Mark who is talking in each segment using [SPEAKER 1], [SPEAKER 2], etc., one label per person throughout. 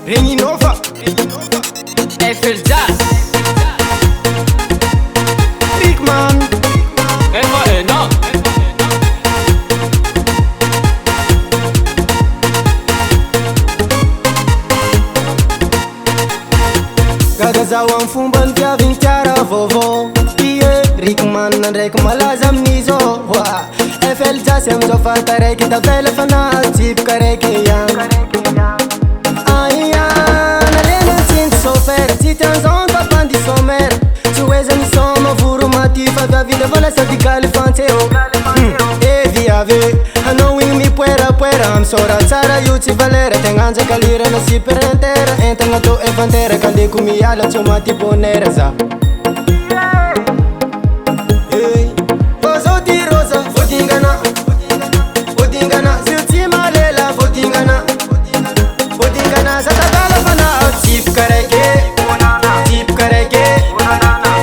[SPEAKER 1] Reninova
[SPEAKER 2] FL Jazz
[SPEAKER 1] Rickman
[SPEAKER 2] FAN
[SPEAKER 1] Gagazawan fumban piavin tiara vovô Rickman ndraiky malaza amin'izô FL Jazz amizô fataraiky tavela fana tsipika raiky ihany nalena tsindy sofera tsy tianzao papandi somera tsy hoe zany soma voro maty fa viavila vola sady kalifanteo viave hanao igny mipoerapoera amisora tsara io tsy valera tegna anjakalirana super intera entagna tô evantera kaleko miala tsy maty bonera za zao ty rosa vodingana zio tsy malela vodingana za tavala fana tsipika raiky tsipika raiky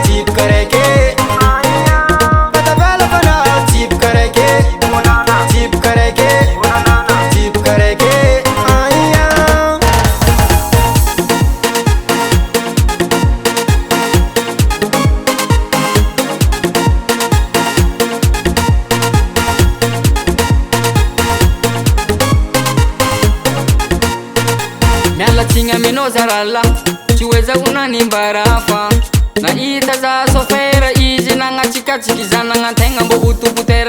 [SPEAKER 1] tsipika raiky tavala fana tsipika raiky tsipika raiky tsipika raiky
[SPEAKER 2] miala tsigny aminao zarala tsy hoe zahona nimbarafa nahita za sofera izy nagnatsikatsiky zanagna antegna mbô ho tompotera